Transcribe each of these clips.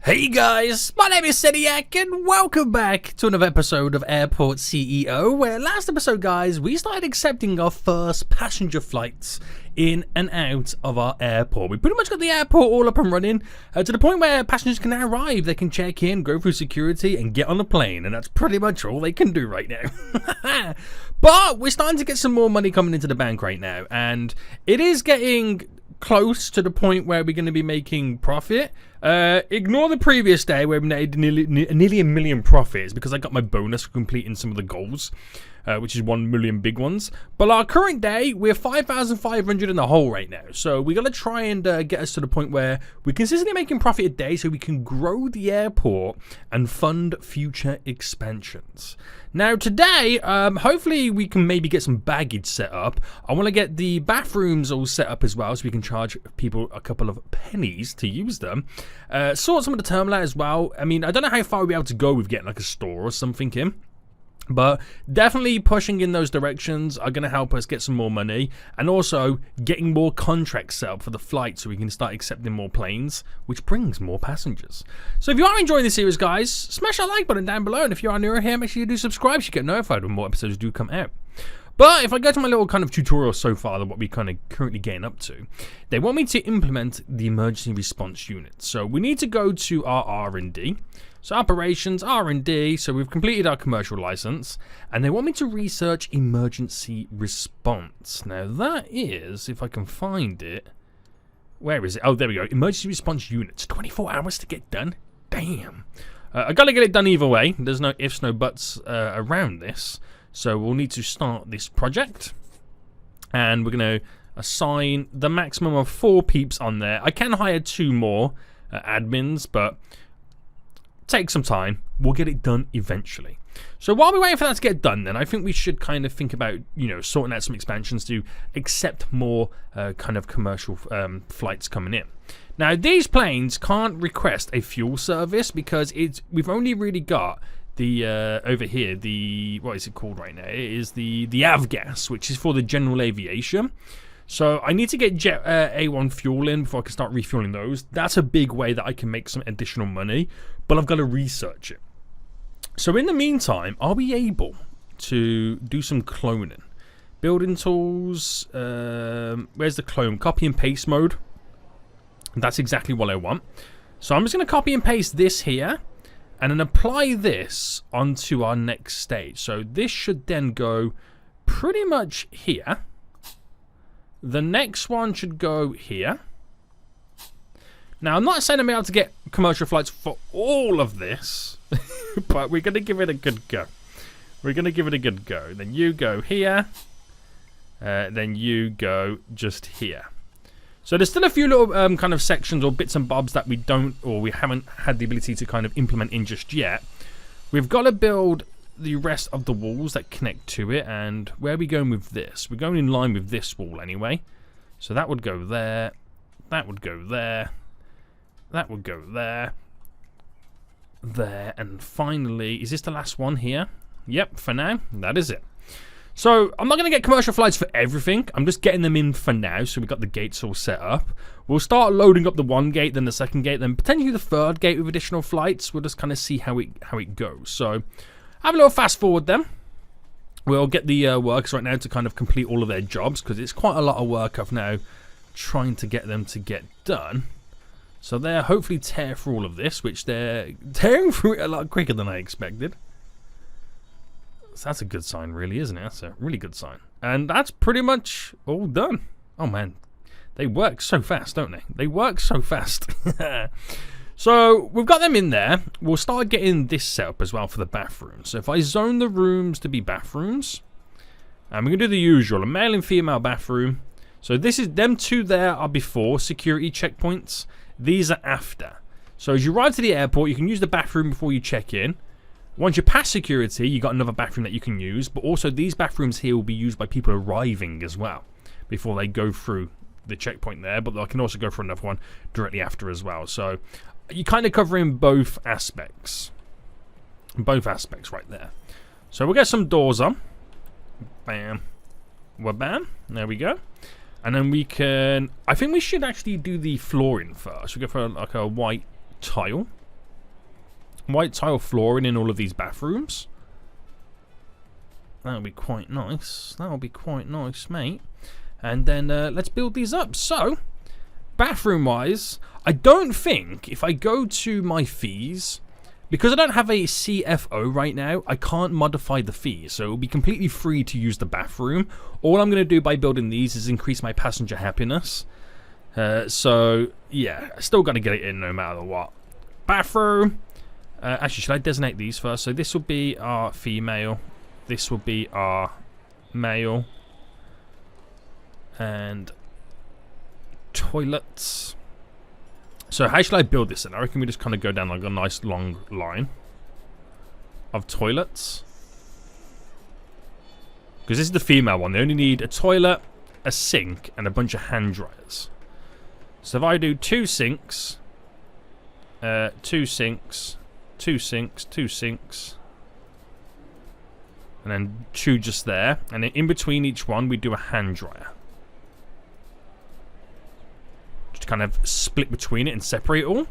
Hey guys, my name is Seniac and welcome back to another episode of Airport CEO, where last episode guys, we started accepting our first passenger flights in and out of our airport. We pretty much got the airport all up and running to the point where passengers can now arrive, they can check in, go through security and get on a plane, and that's pretty much all they can do right now. But we're starting to get some more money coming into the bank right now, and it is getting close to the point where we're going to be making profit. Ignore the previous day where we made nearly $1 million profits because I got my bonus for completing some of the goals, which is 1 million big ones. But our current day, we're 5,500 in the hole right now. So we got to try and get us to the point where we're consistently making profit a day so we can grow the airport and fund future expansions. Now today, hopefully we can maybe get some baggage set up. I want to get the bathrooms all set up as well so we can charge people a couple of pennies to use them. Sort some of the terminal out as well. I mean, I don't know how far we'll be able to go with getting like a store or something in. But definitely pushing in those directions are going to help us get some more money, and also getting more contracts set up for the flight so we can start accepting more planes, which brings more passengers. So if you are enjoying this series guys, smash that like button down below, and if you are newer here, make sure you do subscribe so you get notified when more episodes do come out. But if I go to my little kind of tutorial so far, what we're kind of currently getting up to, they want me to implement the emergency response unit. So we need to go to our R&D. So operations, R&D, so we've completed our commercial license, and they want me to research emergency response. Now that is, if I can find it, where is it? Oh, there we go, emergency response units, 24 hours to get done, damn. I gotta get it done either way, there's no ifs, no buts around this, so we'll need to start this project, and we're gonna assign the maximum of 4 peeps on there. I can hire 2 more admins, but take some time, we'll get it done eventually. So while we're waiting for that to get done then, I think we should kind of think about, you know, sorting out some expansions to accept more kind of commercial flights coming in. Now these planes can't request a fuel service because we've only really got the over here, the, what is it called right now? It is the avgas, which is for the general aviation. So I need to get Jet A1 fuel in before I can start refueling those. That's a big way that I can make some additional money, but I've got to research it. So in the meantime, are we able to do some cloning? Building tools, where's the clone? Copy and paste mode. That's exactly what I want. So I'm just going to copy and paste this here, and then apply this onto our next stage. So this should then go pretty much here. The next one should go here. Now, I'm not saying I'm able to get commercial flights for all of this, but we're going to give it a good go. We're going to give it a good go. Then you go here. Then you go just here. So there's still a few little kind of sections or bits and bobs that we haven't had the ability to kind of implement in just yet. We've got to build the rest of the walls that connect to it, and where are we going with this? We're going in line with this wall anyway, so that would go there, that would go there, that would go there, there, and finally, is this the last one here? Yep, for now, that is it. So I'm not going to get commercial flights for everything, I'm just getting them in for now, so we've got the gates all set up. We'll start loading up the one gate, then the second gate, then potentially the third gate with additional flights. We'll just kind of see how it goes. So have a little fast forward then. We'll get the workers right now to kind of complete all of their jobs, because it's quite a lot of work of now trying to get them to get done. So they're hopefully tear through all of this, which they're tearing through it a lot quicker than I expected. So that's a good sign really, isn't it? That's a really good sign. And that's pretty much all done. Oh man, they work so fast, don't they? They work so fast. So we've got them in there. We'll start getting this set up as well for the bathrooms. So if I zone the rooms to be bathrooms, and we're going to do the usual, a male and female bathroom. So this is, them two there are before security checkpoints. These are after. So as you arrive to the airport, you can use the bathroom before you check in. Once you pass security, you got another bathroom that you can use. But also these bathrooms here will be used by people arriving as well before they go through the checkpoint there. But they can also go for another one directly after as well. So you're kind of covering both aspects. Both aspects right there. So we'll get some doors on. Bam. Wabam. There we go. And then we can... I think we should actually do the flooring first. We go for like a white tile. white tile flooring in all of these bathrooms. That'll be quite nice. That'll be quite nice, mate. And then let's build these up. So, bathroom-wise, I don't think if I go to my fees, because I don't have a CFO right now, I can't modify the fees. So it'll be completely free to use the bathroom. All I'm going to do by building these is increase my passenger happiness. So, yeah, I still got to get it in no matter what. Bathroom. Actually, should I designate these first? So this will be our female. This will be our male. And toilets. So how should I build this then? I reckon we just kind of go down like a nice long line of toilets. Because this is the female one. They only need a toilet, a sink, and a bunch of hand dryers. So if I do 2 sinks, 2 sinks, 2 sinks, 2 sinks, and then 2 just there, and then in between each one we do a hand dryer. Just kind of split between it and separate it all.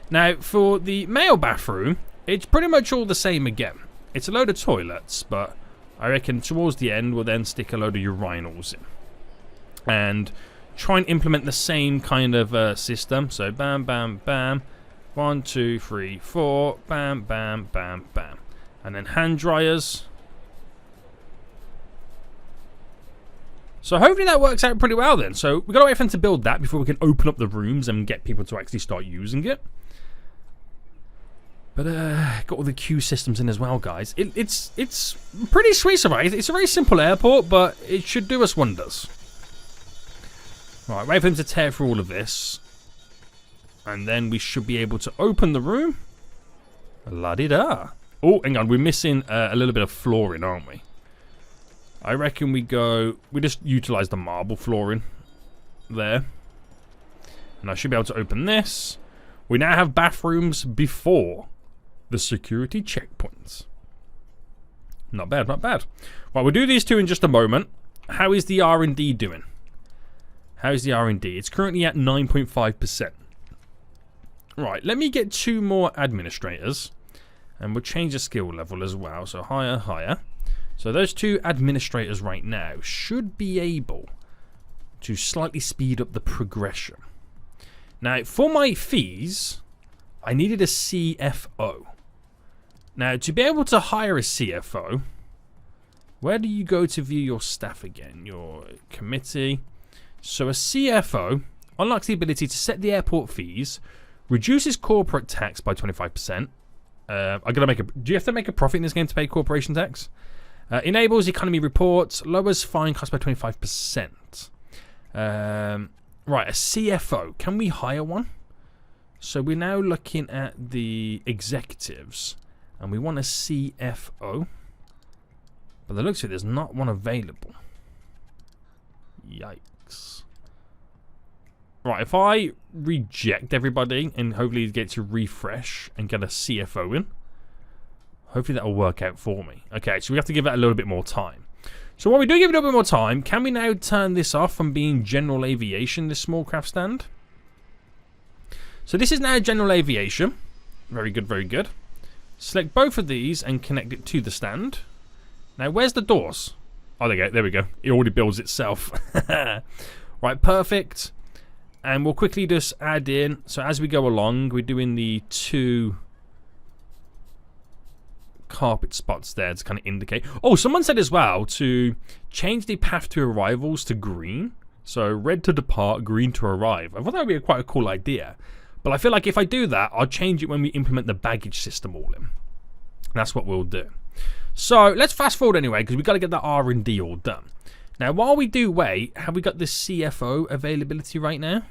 Now for the male bathroom, it's pretty much all the same again. It's a load of toilets, but I reckon towards the end we'll then stick a load of urinals in. And try and implement the same kind of system. So bam, bam, bam. 1, 2, 3, 4. Bam, bam, bam, bam. And then hand dryers. So hopefully that works out pretty well then. So we've got to wait for them to build that before we can open up the rooms and get people to actually start using it. But got all the queue systems in as well, guys. It's pretty sweet, so right? It's a very simple airport, but it should do us wonders. Right, wait for him to tear through all of this. And then we should be able to open the room. La-di-da. Oh, hang on. We're missing a little bit of flooring, aren't we? I reckon we just utilize the marble flooring there. And I should be able to open this. We now have bathrooms before the security checkpoints. Not bad, not bad. Right, we'll do these two in just a moment. How is the R&D doing? How's the R&D? It's currently at 9.5%. Right, let me get 2 more administrators. And we'll change the skill level as well. So higher, higher. So those 2 administrators right now should be able to slightly speed up the progression. Now, for my fees, I needed a CFO. Now, to be able to hire a CFO, where do you go to view your staff again? Your committee. So a CFO unlocks the ability to set the airport fees, reduces corporate tax by 25%. Do you have to make a profit in this game to pay corporation tax? Enables economy reports, lowers fine cost by 25%. Right, a CFO. Can we hire one? So we're now looking at the executives, and we want a CFO. But the looks of it, there's not one available. Yikes. Right, if I reject everybody and hopefully get to refresh and get a CFO in, hopefully that'll work out for me. Okay, so we have to give that a little bit more time. So while we do give it a little bit more time, can we now turn this off from being general aviation, this small craft stand? So this is now general aviation. Very good, very good. Select both of these and connect it to the stand. Now, where's the doors? Oh, there we go. It already builds itself. Right, perfect. And we'll quickly just add in. So as we go along, we're doing the 2 carpet spots there to kind of indicate. Oh, someone said as well to change the path to arrivals to green. So red to depart, green to arrive. I thought that would be quite a cool idea. But I feel like if I do that, I'll change it when we implement the baggage system all in. That's what we'll do. So let's fast forward anyway, because we've got to get that R&D all done. Now, while we do wait, have we got the CFO availability right now?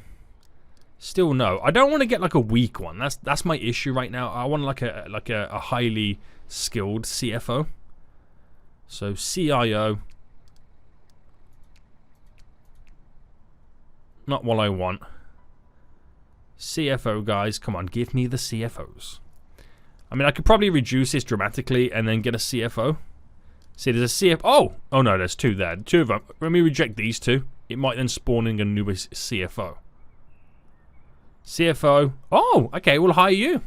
Still no. I don't want to get like a weak one. That's my issue right now. I want like a highly skilled CFO. So CIO. Not what I want. CFO, guys. Come on, give me the CFOs. I mean, I could probably reduce this dramatically and then get a CFO. See, there's a CFO. Oh, no, there's 2 there. 2 of them. Let me reject these 2. It might then spawn in a new CFO. CFO. Oh, okay, we'll hire you.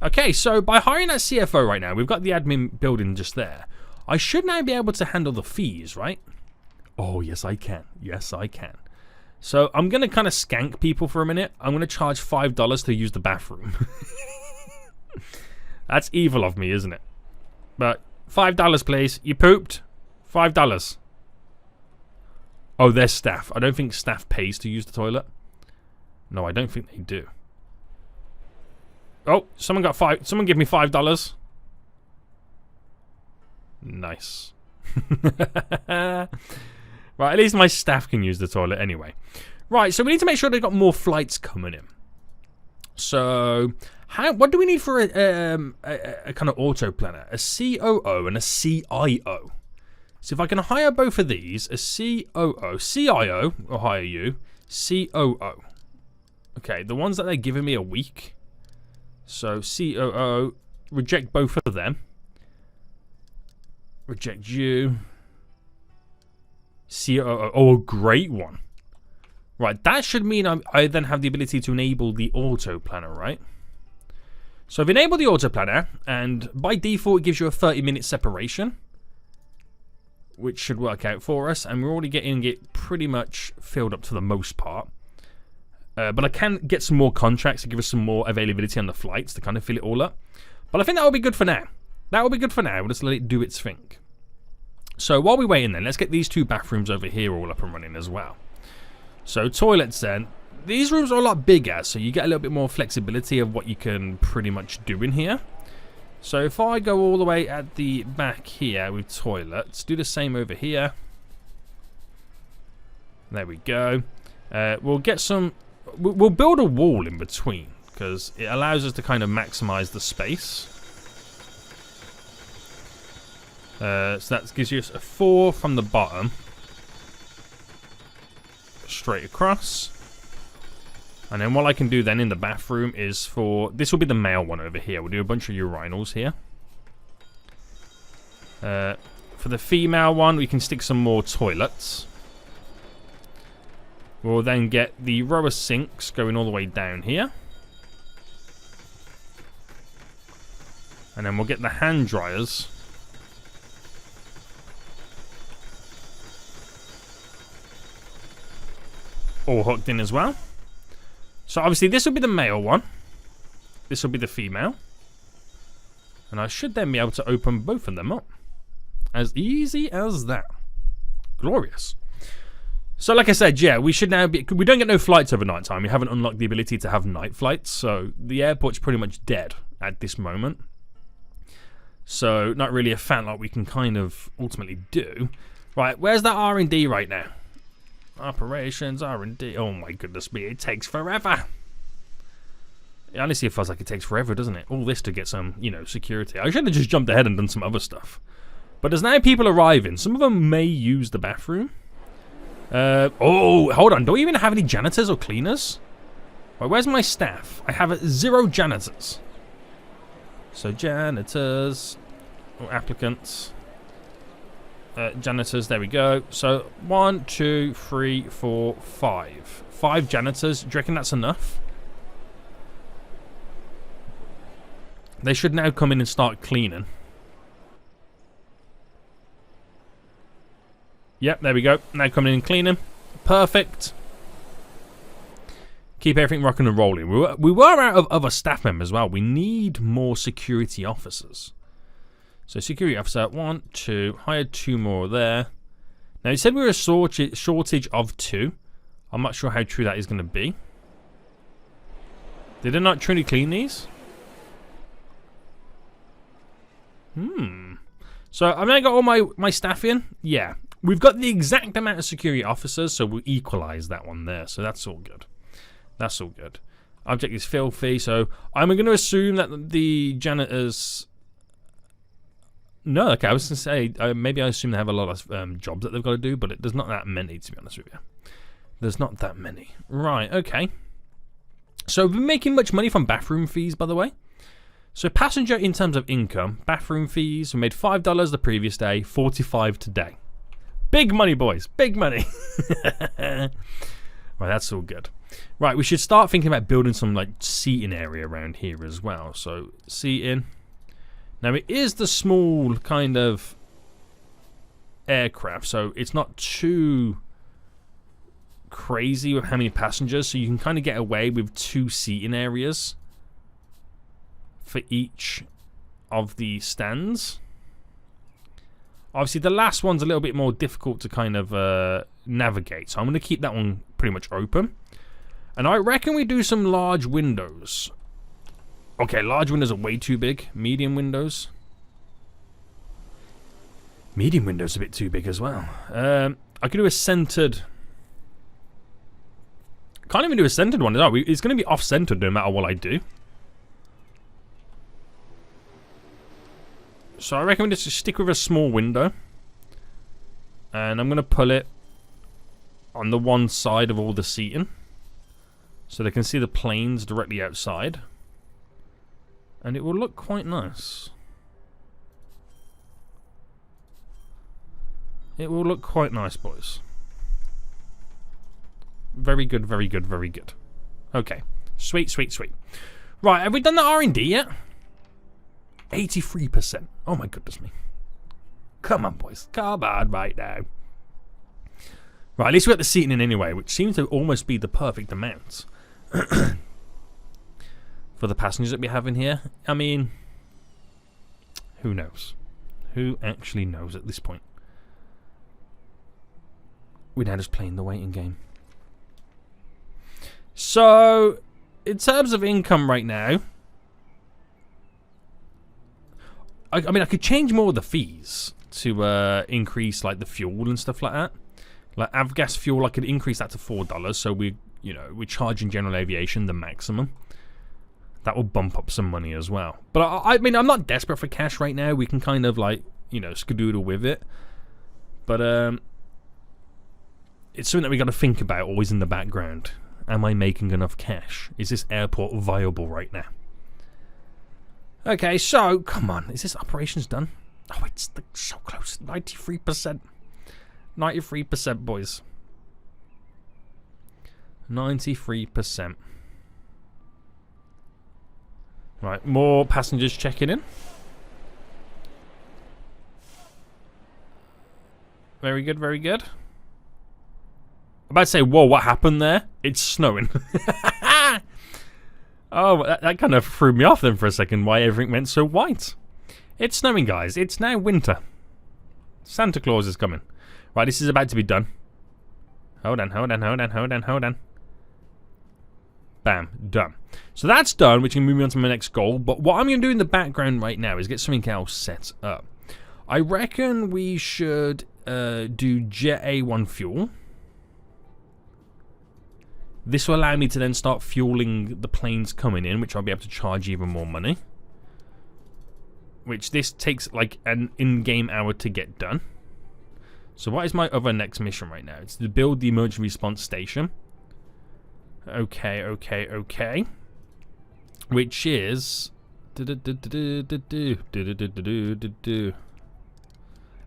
Okay, so by hiring that CFO right now, we've got the admin building just there. I should now be able to handle the fees, right? Oh, yes, I can. Yes, I can. So I'm going to kind of skank people for a minute. I'm going to charge $5 to use the bathroom. That's evil of me, isn't it? But $5, please. You pooped. $5. Oh, there's staff. I don't think staff pays to use the toilet. No, I don't think they do. Oh, someone give me $5. Nice. Right, at least my staff can use the toilet anyway. Right, so we need to make sure they've got more flights coming in. So, what do we need for a kind of auto planner? A COO and a CIO. So if I can hire both of these, a COO, CIO will hire you, COO. Okay, the ones that they're giving me a week. So COO, reject both of them. Reject you. COO, oh, a great one. Right, that should mean I then have the ability to enable the auto planner, right? So I've enabled the auto planner, and by default it gives you a 30-minute separation, which should work out for us, and we're already getting it pretty much filled up to the most part. But I can get some more contracts to give us some more availability on the flights to kind of fill it all up. But I think that will be good for now. That will be good for now. We'll just let it do its thing. So while we wait in then, let's get these two bathrooms over here all up and running as well. So toilets then. These rooms are a lot bigger, so you get a little bit more flexibility of what you can pretty much do in here. So if I go all the way at the back here with toilets, do the same over here. There we go. We'll get some... We'll build a wall in between, because it allows us to kind of maximize the space. So that gives you a 4 from the bottom. Straight across. And then what I can do then in the bathroom is for... This will be the male one over here. We'll do a bunch of urinals here. For the female one, we can stick some more toilets. We'll then get the rower sinks going all the way down here. And then we'll get the hand dryers. All hooked in as well. So obviously this will be the male one. This will be the female. And I should then be able to open both of them up. As easy as that. Glorious. So like I said, yeah, we should now be... We don't get no flights over night time. We haven't unlocked the ability to have night flights. So the airport's pretty much dead at this moment. So not really a fan like we can kind of ultimately do. Right, where's that R&D right now? Operations, R&D. Oh my goodness me, it takes forever. It honestly feels like it takes forever, doesn't it? All this to get some, you know, security. I should have just jumped ahead and done some other stuff. But there's now people arriving. Some of them may use the bathroom. Oh, hold on. Do we even have any janitors or cleaners? Right, where's my staff? I have 0 janitors. So janitors or applicants. Janitors, there we go. So 1, 2, 3, 4, 5. 5 janitors. Do you reckon that's enough? They should now come in and start cleaning. Yep, there we go. Now coming in and cleaning. Perfect. Keep everything rocking and rolling. We were out of other staff members as well. We need more security officers. So security officer, 1, 2. Hired 2 more there. Now he said we were a shortage of 2. I'm not sure how true that is going to be. Did they not truly clean these? So I've now got all my staff in. Yeah. We've got the exact amount of security officers, so we'll equalize that one there. So that's all good. That's all good. Object is filthy, so I'm going to assume that the janitors... No, okay, I was going to say, maybe I assume they have a lot of jobs that they've got to do, but there's not that many, to be honest with you. There's not that many. Right, okay. So we've been making much money from bathroom fees, by the way. So passenger in terms of income, bathroom fees, we made $5 the previous day, $45 today. Big money, boys. Big money. Right, that's all good. Right, we should start thinking about building some like seating area around here as well. So seating. Now it is the small kind of aircraft, so it's not too crazy with how many passengers, so you can kind of get away with 2 seating areas for each of the stands. Obviously the last one's a little bit more difficult to kind of navigate, so I'm going to keep that one pretty much open. And I reckon we do some large windows. Okay, large windows are way too big. Medium windows. Medium windows are a bit too big as well. I could do a centered. Can't even do a centered one. No, it's going to be off-centered no matter what I do. So I reckon we just stick with a small window. And I'm going to pull it on the one side of all the seating, so they can see the planes directly outside. And it will look quite nice. It will look quite nice, boys. Very good, very good, very good. Okay. Sweet, sweet, sweet. Right, have we done the R&D yet? 83%. Oh my goodness me. Come on, boys. Come on right now. Right, at least we got the seating in anyway, which seems to almost be the perfect amount for the passengers that we have in here. I mean, who knows? Who actually knows at this point? We're now just playing the waiting game. So, in terms of income right now, I mean, I could change more of the fees to increase like the fuel and stuff like that. Like avgas fuel, I could increase that to $4. So we're charging general aviation the maximum. That will bump up some money as well. But I mean, I'm not desperate for cash right now. We can kind of like skadoodle with it. But it's something that we got to think about always in the background. Am I making enough cash? Is this airport viable right now? Okay, so come on, is this operations done? Oh, it's so close. 93%. 93%, boys. 93%. Right, more passengers checking in. Very good, very good. I'm about to say, whoa, what happened there? It's snowing. Oh, that kind of threw me off then for a second, why everything went so white. It's snowing, guys. It's now winter. Santa Claus is coming. Right, this is about to be done. Hold on, hold on, hold on, hold on, hold on. Bam, done. So that's done, which can move me on to my next goal. But what I'm going to do in the background right now is get something else set up. I reckon we should do Jet A1 fuel. This will allow me to then start fueling the planes coming in, which I'll be able to charge even more money. Which this takes like an in-game hour to get done. So what is my other next mission right now? It's to build the emergency response station. Okay, okay, okay. Which is...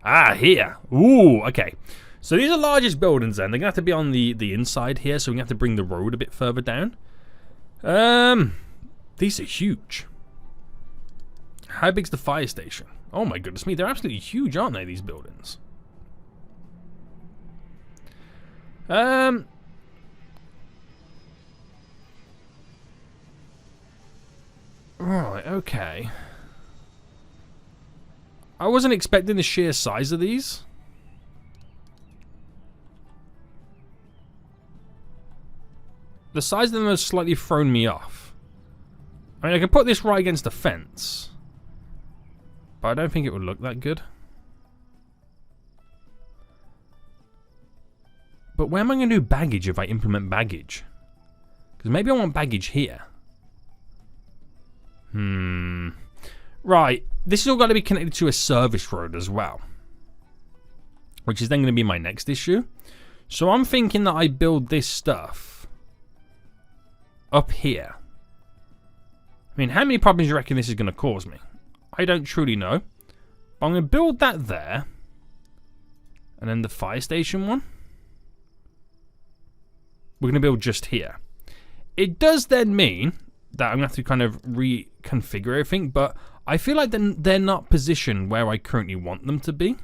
Ah, here. Ooh, okay. So these are largest buildings then. They're going to have to be on the inside here, so we're going to have to bring the road a bit further down. These are huge. How big's the fire station? Oh my goodness me, they're absolutely huge, aren't they, these buildings? Right, okay. I wasn't expecting the sheer size of these. The size of them has slightly thrown me off. I mean, I could put this right against the fence, but I don't think it would look that good. But where am I going to do baggage if I implement baggage? Because maybe I want baggage here. Right, this has all got to be connected to a service road as well, which is then going to be my next issue. So I'm thinking that I build this stuff up here. I mean, how many problems do you reckon this is going to cause me? I don't truly know. But I'm going to build that there. And then the fire station one. we're going to build just here. It does then mean that I'm going to have to kind of reconfigure everything, but I feel like they're not positioned where I currently want them to be.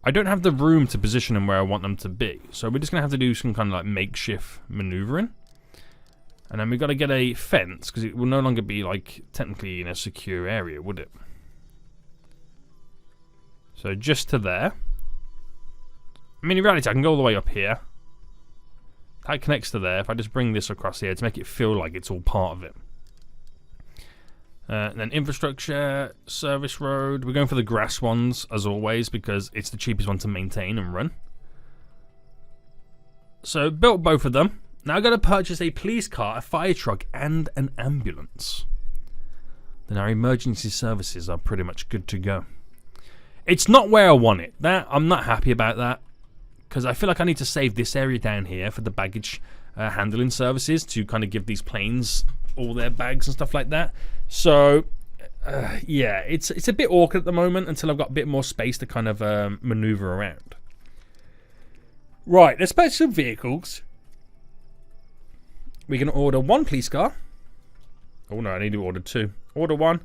I don't have the room to position them where I want them to be, so we're just going to have to do some kind of like makeshift maneuvering. And then we've got to get a fence, because it will no longer be like technically in a secure area, would it? So just to there. I mean, in reality, I can go all the way up here. That connects to there. If I just bring this across here to make it feel like it's all part of it. And then infrastructure, service road. We're going for the grass ones, as always, because it's the cheapest one to maintain and run. So, built both of them. Now I've got to purchase a police car, a fire truck, and an ambulance. Then our emergency services are pretty much good to go. It's not where I want it. I'm not happy about that, because I feel like I need to save this area down here for the baggage handling services to kind of give these planes all their bags and stuff like that. So, yeah, it's a bit awkward at the moment until I've got a bit more space to kind of maneuver around. Right, let's purchase some vehicles. We can order 1 police car. Oh no, I need to order 2. Order 1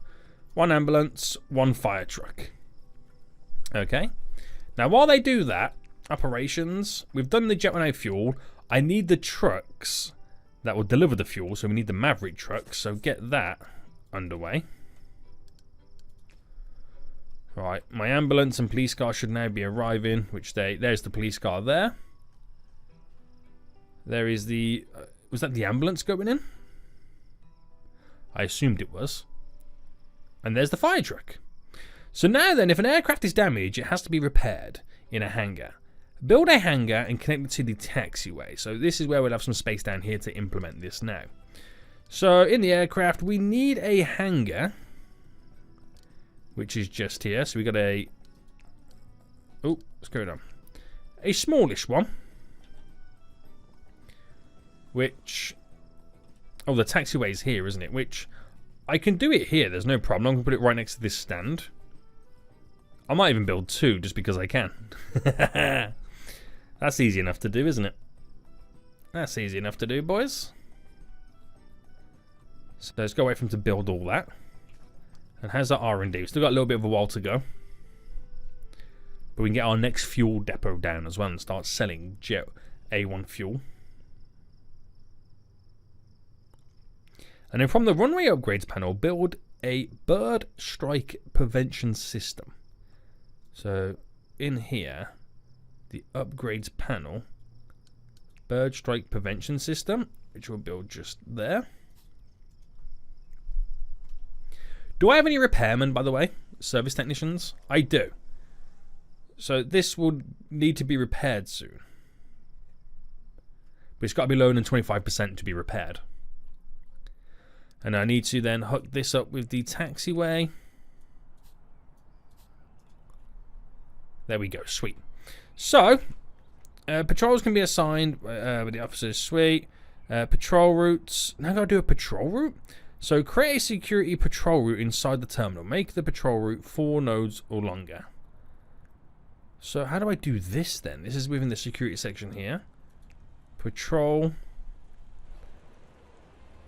ambulance, 1 fire truck. Okay. Now, while they do that, operations, we've done the jet with fuel. I need the trucks that will deliver the fuel, so we need the Maverick trucks, so get that underway. Right, my ambulance and police car should now be arriving, which there's the police car there. There is the, was that the ambulance going in? I assumed it was. And there's the fire truck. So now then, if an aircraft is damaged, it has to be repaired in a hangar. Build a hangar and connect it to the taxiway. So this is where we'll have some space down here to implement this now. So in the aircraft, we need a hangar, which is just here. So we got a, oh, what's going on? A smallish one, which, oh, the taxiway is here, isn't it? Which I can do it here. There's no problem. I'm gonna put it right next to this stand. I might even build 2 just because I can. That's easy enough to do, isn't it? That's easy enough to do, boys. So let's go wait for him to build all that. And how's that R&D? We've still got a little bit of a while to go. But we can get our next fuel depot down as well and start selling Jet A1 fuel. And then from the runway upgrades panel, build a bird strike prevention system. So in here, the upgrades panel, bird strike prevention system, which we'll build just there. Do I have any repairmen, by the way? Service technicians? I do. So this will need to be repaired soon. But it's got to be lower than 25% to be repaired. And I need to then hook this up with the taxiway. There we go, sweet. So, patrols can be assigned with the officers, sweet. Patrol routes, now I've got to do a patrol route. So create a security patrol route inside the terminal. Make the patrol route 4 nodes or longer. So how do I do this then? This is within the security section here. Patrol.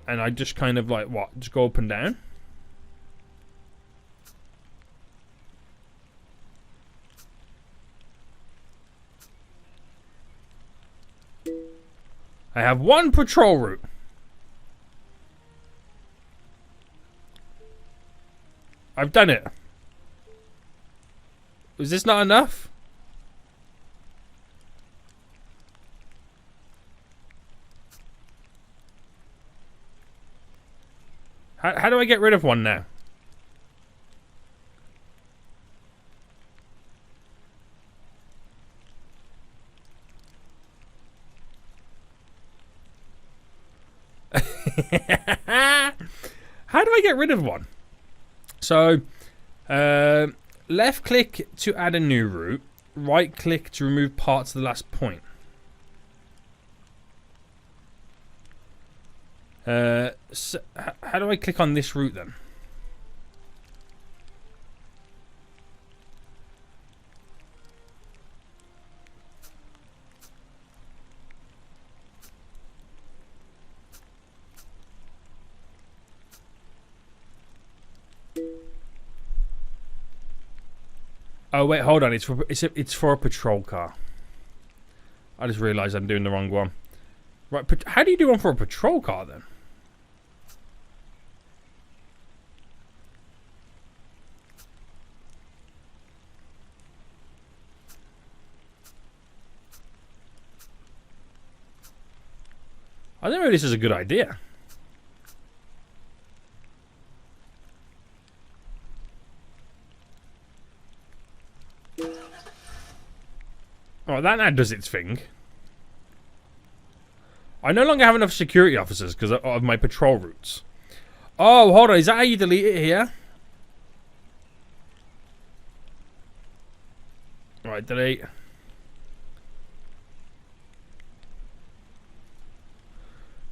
And I just kind of like, what? Just go up and down? I have 1 patrol route. I've done it. Was this not enough? How do I get rid of one now? How do I get rid of one? So, left click to add a new route, right click to remove parts of the last point. So how do I click on this route then? Oh wait, hold on. It's for a patrol car. I just realised I'm doing the wrong one. Right, how do you do one for a patrol car then? I don't know if this is a good idea. Oh, that now does its thing. I no longer have enough security officers because of my patrol routes. Oh, hold on. Is that how you delete it here? Right, delete.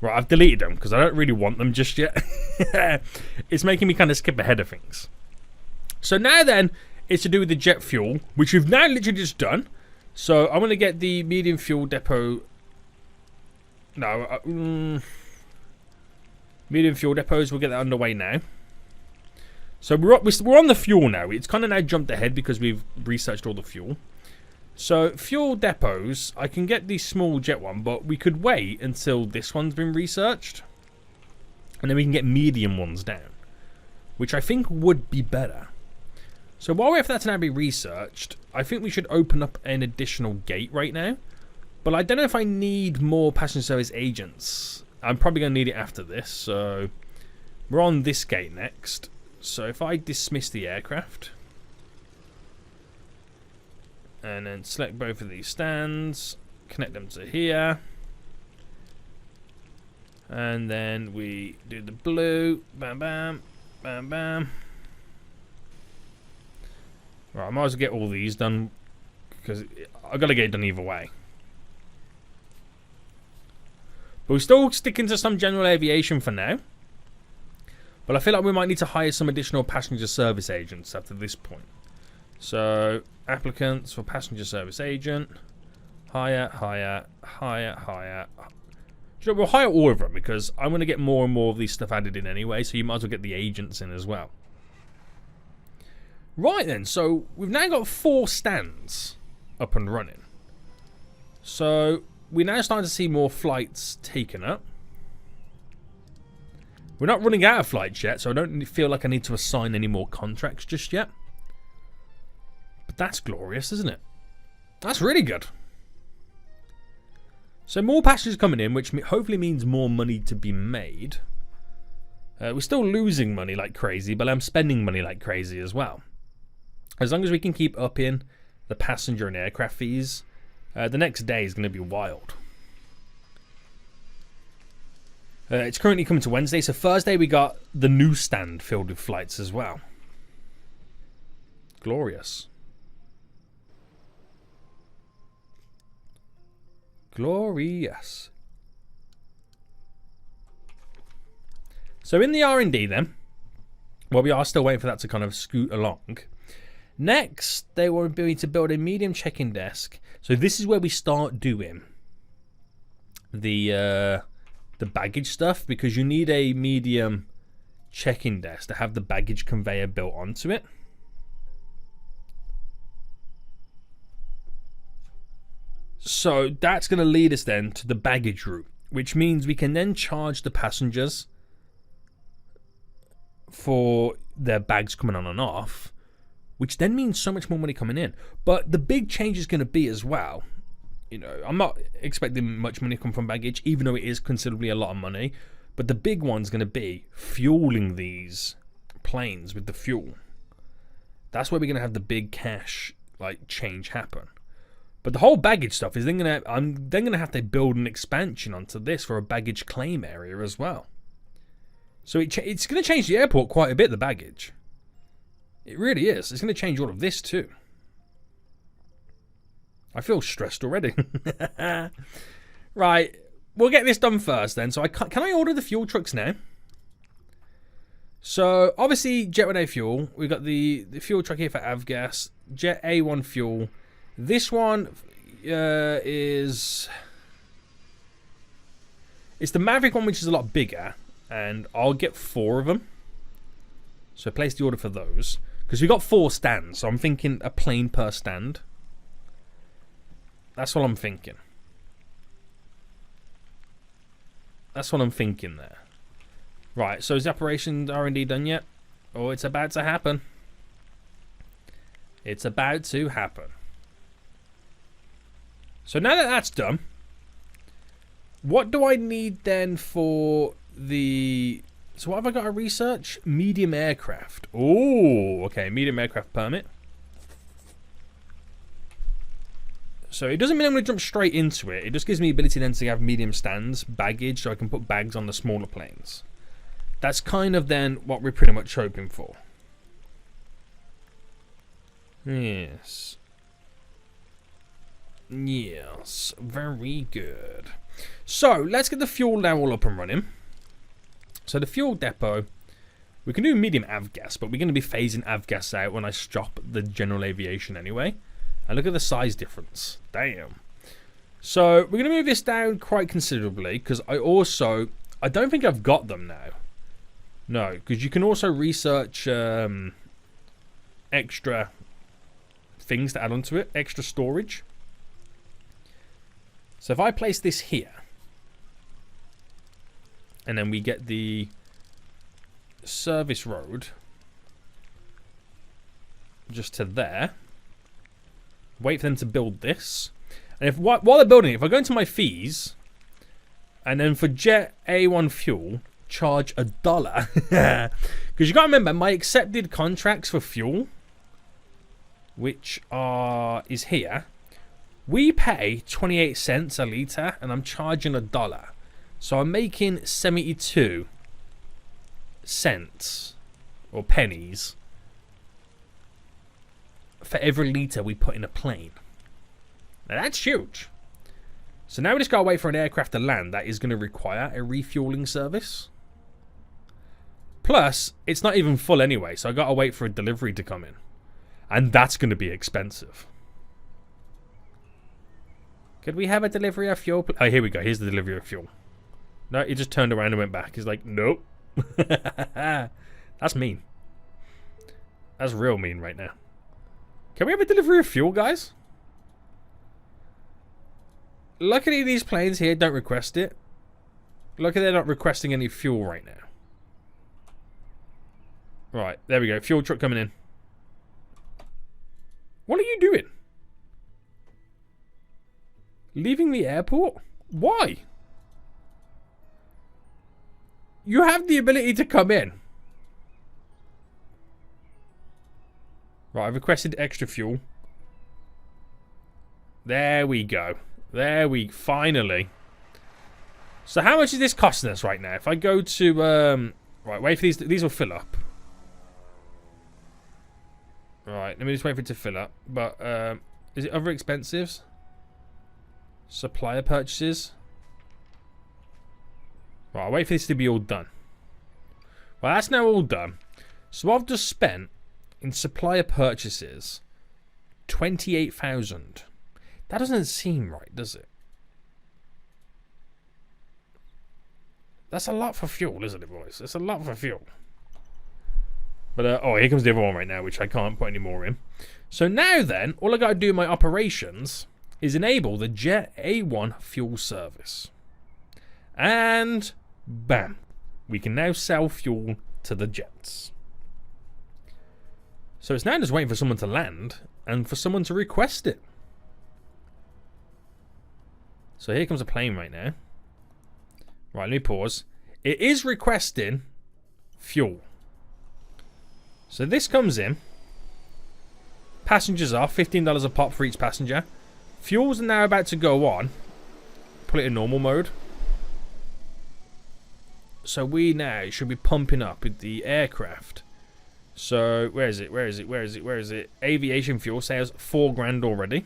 Right, I've deleted them because I don't really want them just yet. It's making me kind of skip ahead of things. So now then, it's to do with the jet fuel, which we've now literally just done. So I'm going to get the medium fuel depot. No, medium fuel depots. We'll get that underway now. So we're on the fuel now. It's kind of now jumped ahead because we've researched all the fuel. So fuel depots, I can get the small jet one, but we could wait until this one's been researched, and then we can get medium ones down, which I think would be better. So while we have that to now be researched, I think we should open up an additional gate right now. But I don't know if I need more passenger service agents. I'm probably going to need it after this. So we're on this gate next. So if I dismiss the aircraft, and then select both of these stands, connect them to here, and then we do the blue, bam bam, bam bam. Right, I might as well get all these done because I've got to get it done either way. But we're still sticking to some general aviation for now. But I feel like we might need to hire some additional passenger service agents after this point. So, applicants for passenger service agent. Hire. We'll hire all of them because I'm going to get more and more of these stuff added in anyway. So you might as well get the agents in as well. Right then, so we've now got 4 stands up and running. So we're now starting to see more flights taken up. We're not running out of flights yet, so I don't feel like I need to assign any more contracts just yet. But that's glorious, isn't it? That's really good. So more passengers coming in, which hopefully means more money to be made. We're still losing money like crazy, but I'm spending money like crazy as well. As long as we can keep upping the passenger and aircraft fees, the next day is going to be wild. It's currently coming to Wednesday, so Thursday we got the new stand filled with flights as well. Glorious. Glorious. So in the R&D then, well, we are still waiting for that to kind of scoot along. Next, they were going to build a medium check-in desk. So this is where we start doing the baggage stuff, because you need a medium check-in desk to have the baggage conveyor built onto it. So that's going to lead us then to the baggage route, which means we can then charge the passengers for their bags coming on and off, which then means so much more money coming in. But the big change is going to be as well, you know, I'm not expecting much money to come from baggage, even though it is considerably a lot of money. But the big one's going to be fueling these planes with the fuel. That's where we're going to have the big cash like change happen. But the whole baggage stuff is I'm then going to have to build an expansion onto this for a baggage claim area as well. So it's going to change the airport quite a bit, the baggage. It really is. It's going to change all of this too. I feel stressed already. Right, we'll get this done first then. So can I order the fuel trucks now? So obviously Jet 1A fuel. We've got the fuel truck here for Avgas. Jet A1 fuel. This one is... It's the Maverick one, which is a lot bigger. And I'll get 4 of them. So place the order for those. Because we got 4 stands, so I'm thinking a plane per stand. That's what I'm thinking. That's what I'm thinking there. Right, so is the operation R&D done yet? Oh, it's about to happen. It's about to happen. So now that that's done, what do I need then for the... So what have I got to research? Medium aircraft. Oh, okay. Medium aircraft permit. So it doesn't mean I'm going to jump straight into it. It just gives me the ability then to have medium stands, baggage, so I can put bags on the smaller planes. That's kind of then what we're pretty much hoping for. Yes. Yes. Very good. So let's get the fuel now all up and running. So the fuel depot, we can do medium avgas, but we're going to be phasing avgas out when I stop the general aviation anyway. And look at the size difference. Damn. So we're going to move this down quite considerably because I don't think I've got them now. No, because you can also research extra things to add onto it, extra storage. So if I place this here, and then we get the service road just to there. Wait for them to build this. And if while they're building it, if I go into my fees, and then for Jet A1 fuel, charge $1. Because you got to remember, my accepted contracts for fuel, which is here, we pay 28 cents a litre, and I'm charging $1. So I'm making 72 cents or pennies for every litre we put in a plane. Now that's huge. So now we just gotta wait for an aircraft to land that is going to require a refueling service. Plus, it's not even full anyway, so I gotta wait for a delivery to come in. And that's going to be expensive. Could we have a delivery of fuel? Oh, here we go. Here's the delivery of fuel. No, he just turned around and went back. He's like, nope. That's mean. That's real mean right now. Can we have a delivery of fuel, guys? Luckily, these planes here don't request it. Luckily, they're not requesting any fuel right now. Right, there we go. Fuel truck coming in. What are you doing? Leaving the airport? Why? You have the ability to come in. Right, I've requested extra fuel. There we go. Finally. So how much is this costing us right now? If I go to, right, wait for these will fill up. Right, let me just wait for it to fill up. But, is it other expensives? Supplier purchases? Right, I'll wait for this to be all done. Well, that's now all done. So I've just spent, in supplier purchases, 28,000. That doesn't seem right, does it? That's a lot for fuel, isn't it, boys? That's a lot for fuel. But, oh, here comes the other one right now, which I can't put any more in. So now then, all I got to do in my operations is enable the Jet A1 fuel service. And bam. We can now sell fuel to the jets. So it's now just waiting for someone to land and for someone to request it. So here comes a plane right now. Right, let me pause. It is requesting fuel. So this comes in. Passengers are $15 a pop for each passenger. Fuels are now about to go on. Put it in normal mode. So we now should be pumping up with the aircraft. So where is it? Aviation fuel sales $4,000 already.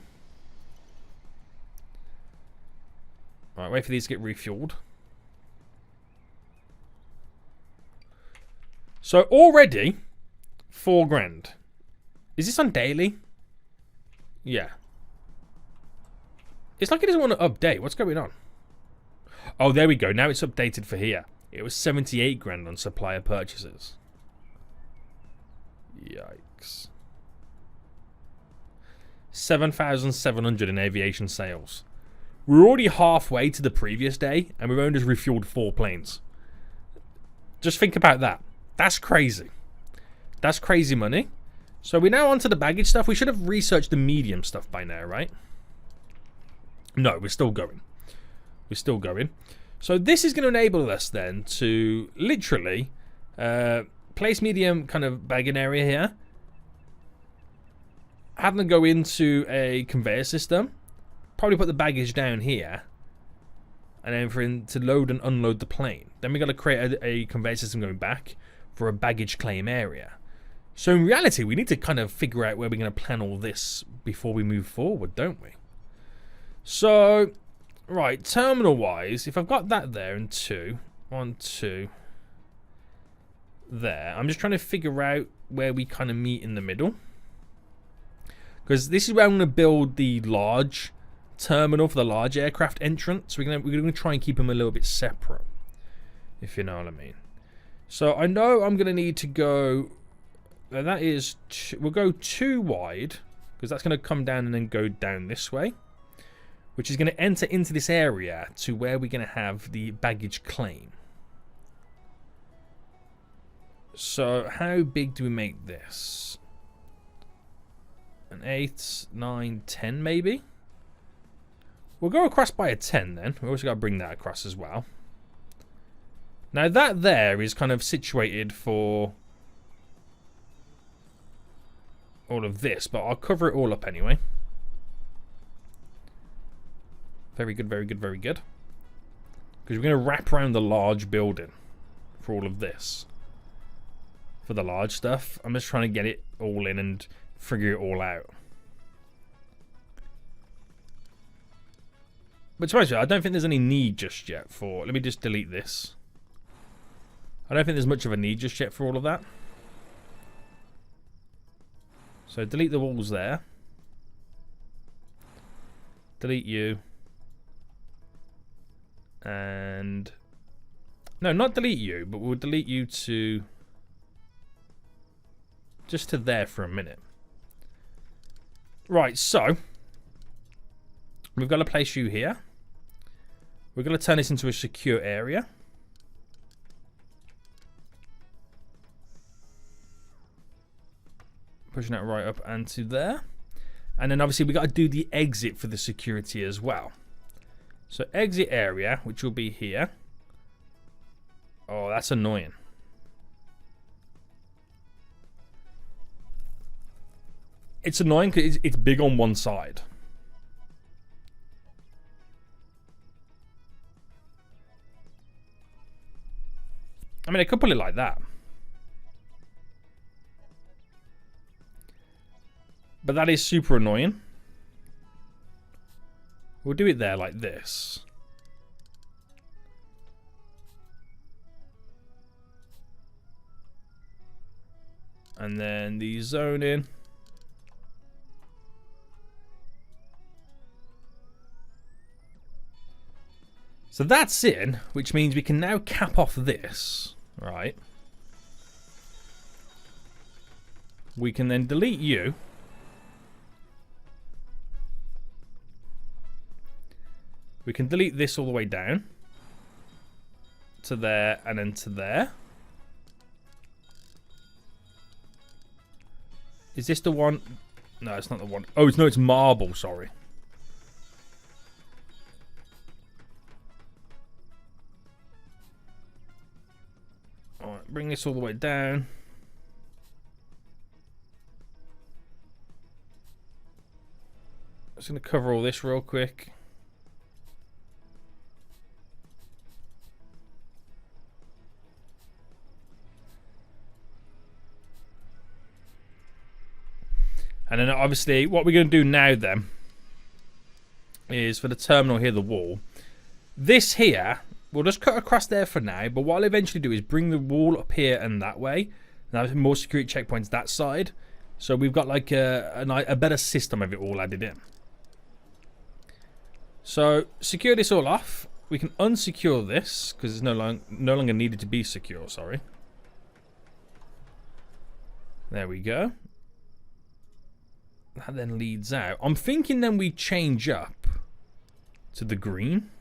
Right, wait for these to get refueled. So already $4,000. Is this on daily? Yeah. It's like it doesn't want to update. What's going on? Oh, there we go. Now it's updated for here. It was 78,000 on supplier purchases. Yikes. 7,700 in aviation sales. We're already halfway to the previous day, and we've only just refueled 4 planes. Just think about that. That's crazy. That's crazy money. So we're now onto the baggage stuff. We should have researched the medium stuff by now, right? No, we're still going. We're still going. So this is going to enable us then to literally place medium kind of bagging area here. Have them go into a conveyor system. Probably put the baggage down here. And then for him to load and unload the plane. Then we got to create a conveyor system going back for a baggage claim area. So in reality, we need to kind of figure out where we're going to plan all this before we move forward, don't we? So, right, terminal-wise, if I've got that there and 2, 1, 2, there. I'm just trying to figure out where we kind of meet in the middle. Because this is where I'm going to build the large terminal for the large aircraft entrance. We're going to try and keep them a little bit separate, if you know what I mean. So I know I'm going to need to go. That is, we'll go 2 wide because that's going to come down and then go down this way, which is going to enter into this area to where we're going to have the baggage claim. So how big do we make this? An 8, 9, 10 maybe? We'll go across by a 10 then. We also got to bring that across as well. Now that there is kind of situated for all of this, but I'll cover it all up anyway. Very good, very good, very good. Because we're going to wrap around the large building for all of this. For the large stuff. I'm just trying to get it all in and figure it all out. But to be honest with you, I don't think there's any need just yet for... Let me just delete this. I don't think there's much of a need just yet for all of that. So delete the walls there. Delete you. And... No, not delete you, but we'll delete you to... Just to there for a minute. Right, so... We've got to place you here. We're going to turn this into a secure area. Pushing that right up and to there. And then obviously we've got to do the exit for the security as well. So exit area, which will be here. Oh, that's annoying. It's annoying because it's big on one side. I mean, I could put it like that. But that is super annoying. We'll do it there like this. And then the zone in. So that's in, which means we can now cap off this, right? We can then delete you. We can delete this all the way down to there and then to there. Is this the one? No, it's not the one. Oh, no, it's marble, sorry. Alright, bring this all the way down. I'm just going to cover all this real quick. And then obviously what we're going to do now then is for the terminal here, the wall. This here, we'll just cut across there for now. But what I'll eventually do is bring the wall up here and that way. And have more security checkpoints that side. So we've got like a better system of it all added in. So secure this all off. We can unsecure this because it's no longer needed to be secure, sorry. There we go. That then leads out. I'm thinking then we change up to the green.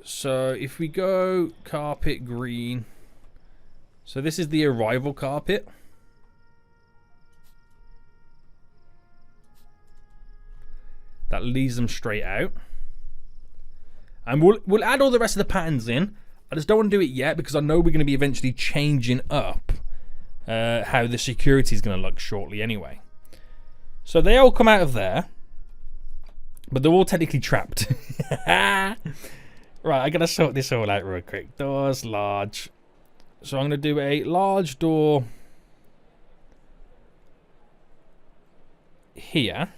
So if we go carpet green. So this is the arrival carpet. That leads them straight out. And we'll add all the rest of the patterns in. I just don't want to do it yet because I know we're going to be eventually changing up how the security is going to look shortly anyway. So they all come out of there. But they're all technically trapped. Right, I got to sort this all out real quick. Doors, large. So I'm going to do a large door here.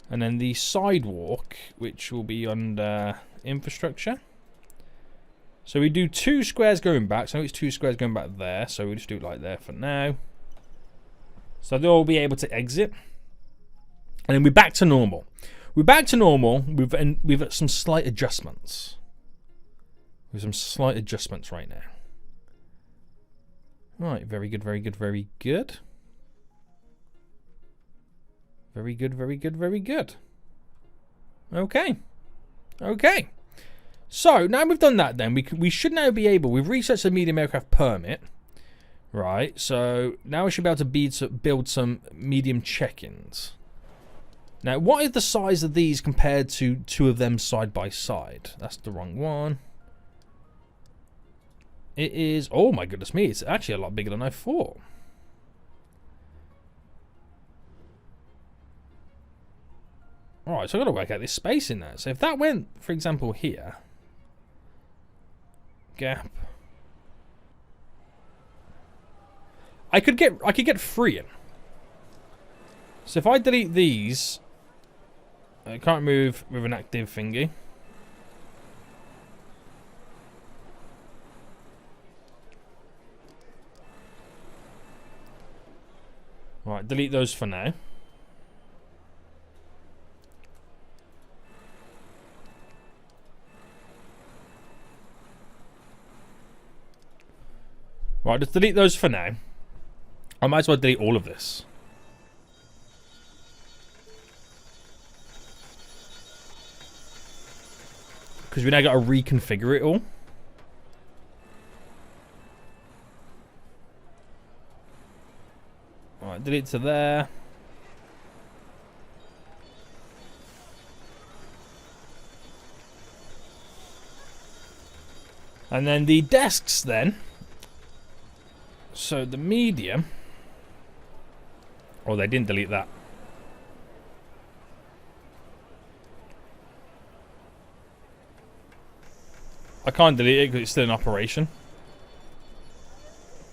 And then the sidewalk, which will be under infrastructure. So we do 2 squares going back. So it's 2 squares going back there. So we'll just do it like there for now. So they'll be able to exit. And then we're back to normal. We're back to normal. We've got some slight adjustments. There's some slight adjustments right now. Right, very good, very good, very good. Very good, very good, very good. Okay. Okay. So, now we've done that then, we should now be able, we've researched the medium aircraft permit. Right, so now we should be able to build some medium check-ins. Now, what is the size of these compared to 2 of them side by side? That's the wrong one. It is, oh my goodness me, it's actually a lot bigger than I thought. Alright, so I've got to work out this space in there. So if that went, for example, here. Gap. I could get 3 in. So if I delete these, I can't move with an active thingy. Right, delete those for now. Right, just delete those for now. I might as well delete all of this. Because we now got to reconfigure it all. Alright, delete to there. And then the desks then. So the medium. Oh, they didn't delete that. I can't delete it because it's still in operation.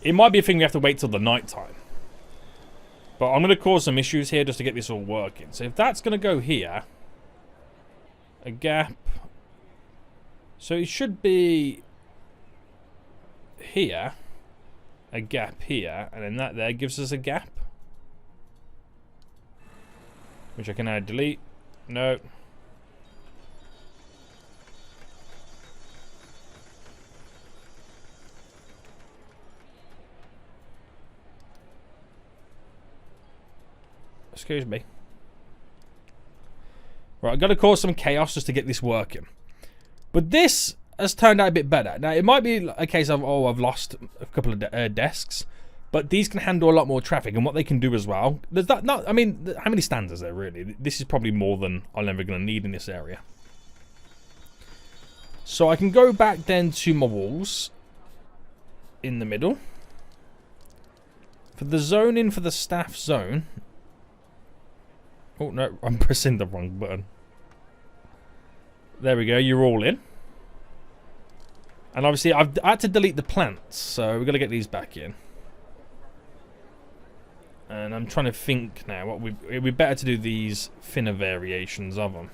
It might be a thing we have to wait till the night time. But I'm going to cause some issues here just to get this all working. So if that's going to go here. A gap. So it should be here. A gap here. And then that there gives us a gap. Which I can now delete. No. Excuse me. Right, I've got to cause some chaos just to get this working. But this has turned out a bit better. Now, it might be a case of, oh, I've lost a couple of desks. But these can handle a lot more traffic. And what they can do as well. There's that, not, I mean, how many stands is there really? This is probably more than I'm ever going to need in this area. So I can go back then to my walls. In the middle. For the zoning for the staff zone. Oh, no, I'm pressing the wrong button. There we go, you're all in. And obviously, I had to delete the plants, so we've got to get these back in. And I'm trying to think now, it'd be better to do these thinner variations of them.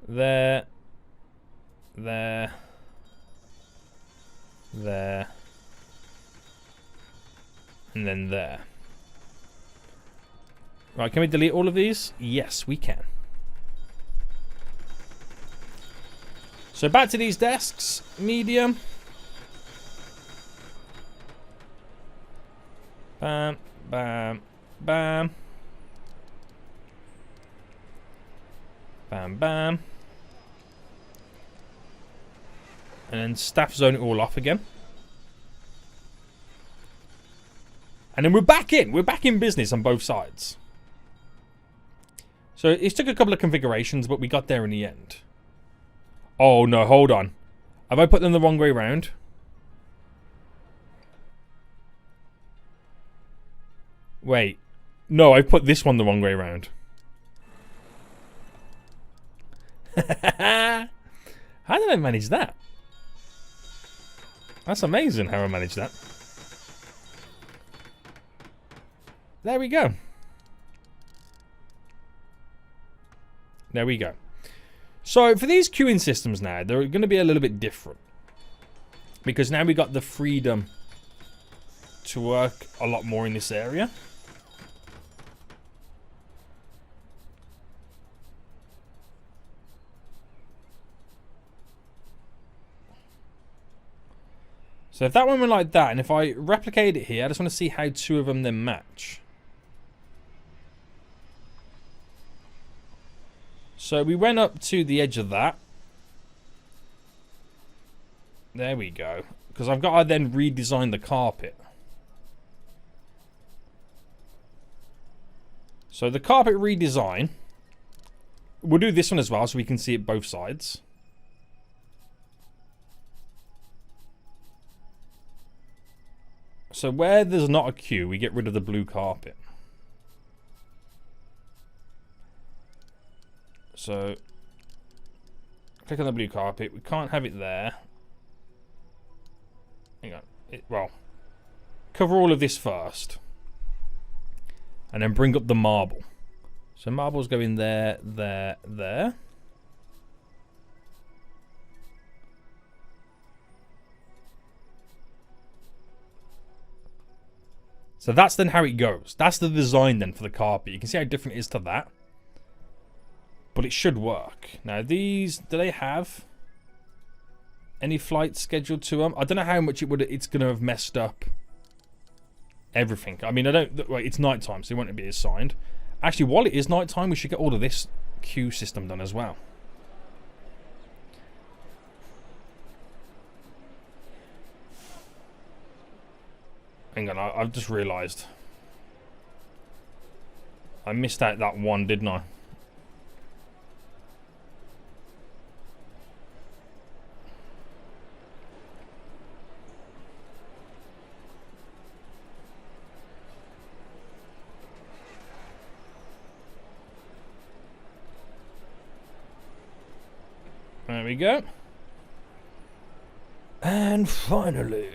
There. There. There. And then there. Right, can we delete all of these? Yes, we can. So back to these desks. Medium. Bam, bam, bam. Bam, bam. And then staff zone it all off again. And then we're back in. We're back in business on both sides. So it took a couple of configurations, but we got there in the end. Oh no, hold on. Have I put them the wrong way round? Wait. No, I put this one the wrong way round. How did I manage that? That's amazing how I managed that. There we go. There we go. So for these queuing systems now, they're going to be a little bit different. Because now we got the freedom to work a lot more in this area. So if that one went like that, and if I replicate it here, I just want to see how two of them then match. So we went up to the edge of that. There we go. Because I've got to then redesign the carpet. So the carpet redesign, we'll do this one as well so we can see it both sides. So where there's not a queue, we get rid of the blue carpet. So, click on the blue carpet. We can't have it there. Hang on. Well, cover all of this first. And then bring up the marble. So marbles go in there, there, there. So that's then how it goes. That's the design then for the carpet. You can see how different it is to that. But it should work. Now these, do they have any flights scheduled to them? I don't know how much it's going to have messed up everything. I mean, it's nighttime, so it won't be assigned. Actually, while it is nighttime, we should get all of this queue system done as well. Hang on, I've just realised. I missed out that one, didn't I? There we go. And finally...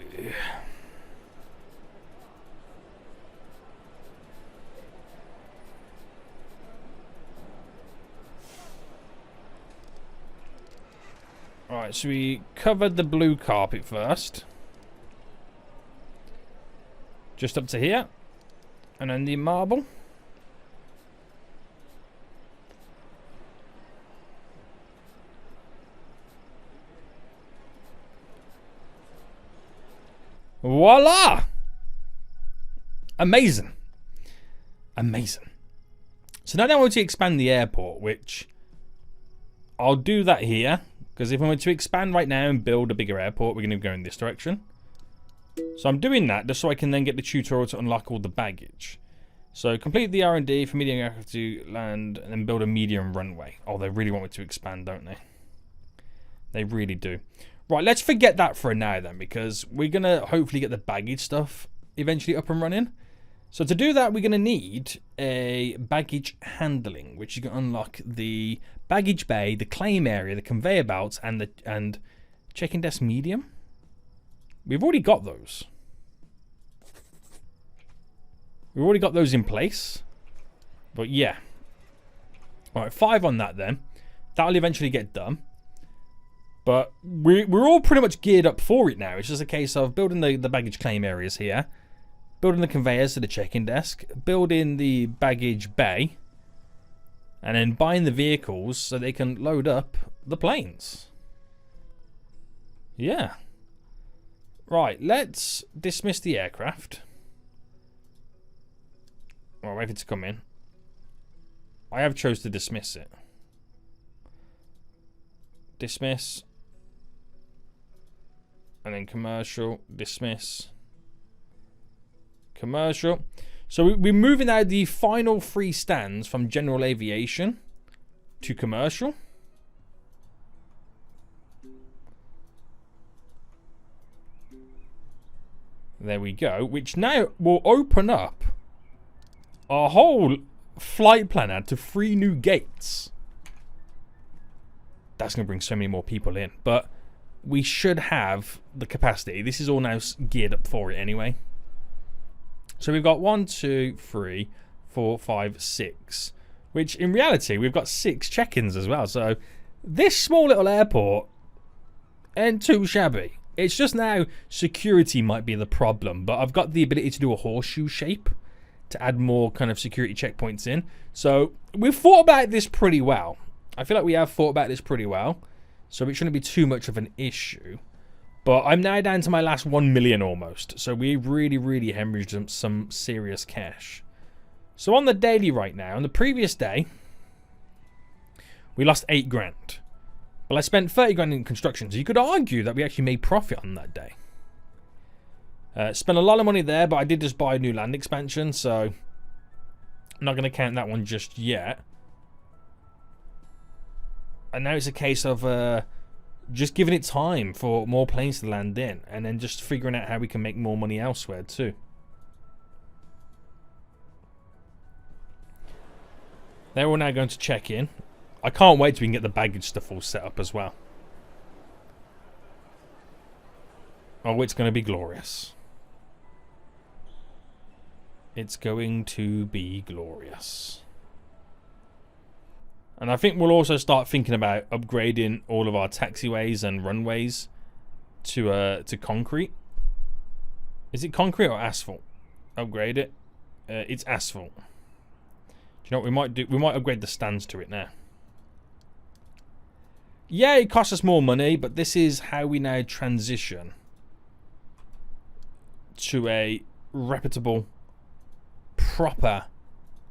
Right, so we covered the blue carpet first. Just up to here. And then the marble. Voila! Amazing. Amazing. So now I want to expand the airport, which I'll do that here. Because if I want to expand right now and build a bigger airport, we're going to go in this direction. So I'm doing that just so I can then get the tutorial to unlock all the baggage. So complete the R&D for medium aircraft to land and then build a medium runway. Oh, they really want me to expand, don't they? They really do. Right, let's forget that for now then, because we're going to hopefully get the baggage stuff eventually up and running. So to do that, we're going to need a baggage handling, which you can unlock the baggage bay, the claim area, the conveyor belts, and check-in desk medium. We've already got those. We've already got those in place. But yeah. All right, 5 on that then. That'll eventually get done. But we're all pretty much geared up for it now. It's just a case of building the baggage claim areas here. Building the conveyors to the check-in desk. Building the baggage bay. And then buying the vehicles so they can load up the planes. Yeah. Right, let's dismiss the aircraft. Well, wait for it to come in. I have chose to dismiss it. Dismiss. And then commercial. Dismiss. Commercial. So we're moving out the final 3 stands from general aviation to commercial. There we go. Which now will open up our whole flight plan to 3 new gates. That's going to bring so many more people in. But we should have the capacity. This is all now geared up for it anyway. So we've got 1, 2, 3, 4, 5, 6. Which in reality, we've got 6 check-ins as well. So this small little airport ain't too shabby. It's just now security might be the problem. But I've got the ability to do a horseshoe shape to add more kind of security checkpoints in. So we've thought about this pretty well. I feel like we have thought about this pretty well. So it shouldn't be too much of an issue. But I'm now down to my last 1 million almost. So we really, really hemorrhaged some serious cash. So on the daily right now, on the previous day, we lost 8 grand. Well, I spent 30 grand in construction. So you could argue that we actually made profit on that day. Spent a lot of money there, but I did just buy a new land expansion. So I'm not going to count that one just yet. And now it's a case of just giving it time for more planes to land in. And then just figuring out how we can make more money elsewhere too. They're all now going to check in. I can't wait till we can get the baggage stuff all set up as well. Oh, it's going to be glorious. It's going to be glorious. And I think we'll also start thinking about upgrading all of our taxiways and runways to concrete. Is it concrete or asphalt? Upgrade it. It's asphalt. Do you know what we might do? We might upgrade the stands to it now. Yeah, it costs us more money, but this is how we now transition to a reputable, proper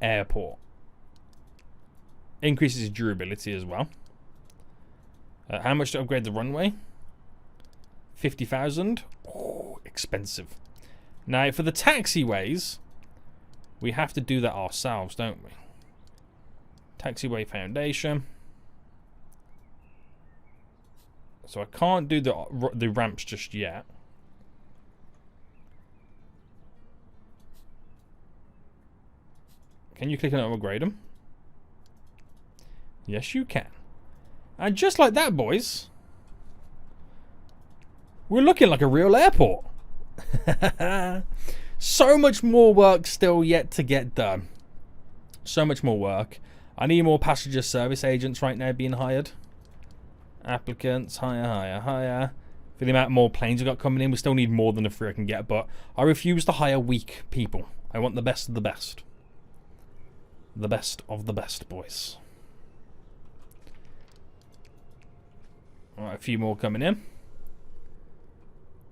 airport. Increases durability as well. How much to upgrade the runway? 50,000. Oh, expensive. Now, for the taxiways, we have to do that ourselves, don't we? Taxiway foundation. So I can't do the ramps just yet. Can you click on it and upgrade them? Yes, you can. And just like that, boys, we're looking like a real airport. So much more work still yet to get done. So much more work. I need more passenger service agents right now being hired. Applicants, hire. For the amount of more planes we've got coming in, we still need more than the 3 I can get, but I refuse to hire weak people. I want the best of the best. The best of the best, boys. Alright, a few more coming in.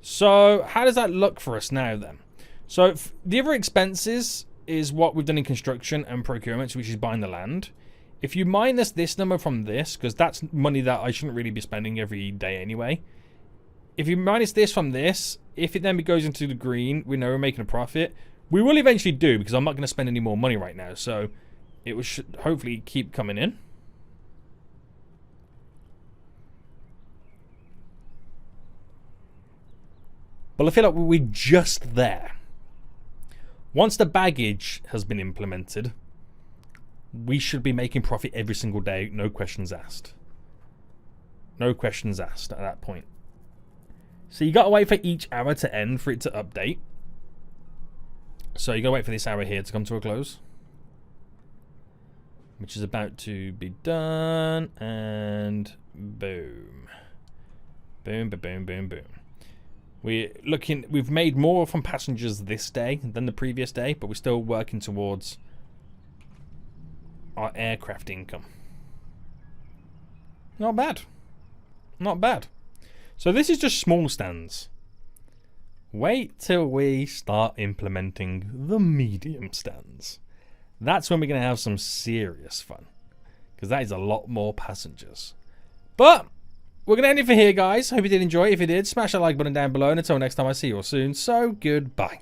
So, how does that look for us now then? So, the other expenses is what we've done in construction and procurement, which is buying the land. If you minus this number from this, because that's money that I shouldn't really be spending every day anyway. If you minus this from this, if it then goes into the green, we know we're making a profit. We will eventually do, because I'm not going to spend any more money right now. So, it should hopefully keep coming in. But I feel like we're just there. Once the baggage has been implemented, we should be making profit every single day, no questions asked. No questions asked at that point. So you got to wait for each hour to end for it to update. So you got to wait for this hour here to come to a close, which is about to be done, and boom. Boom, boom, boom, boom. We've made more from passengers this day than the previous day, but we're still working towards our aircraft income. Not bad. Not bad. So this is just small stands. Wait till we start implementing the medium stands. That's when we're going to have some serious fun. Because that is a lot more passengers. But we're going to end it for here, guys. Hope you did enjoy. If you did, smash that like button down below. And until next time, I see you all soon. So, goodbye.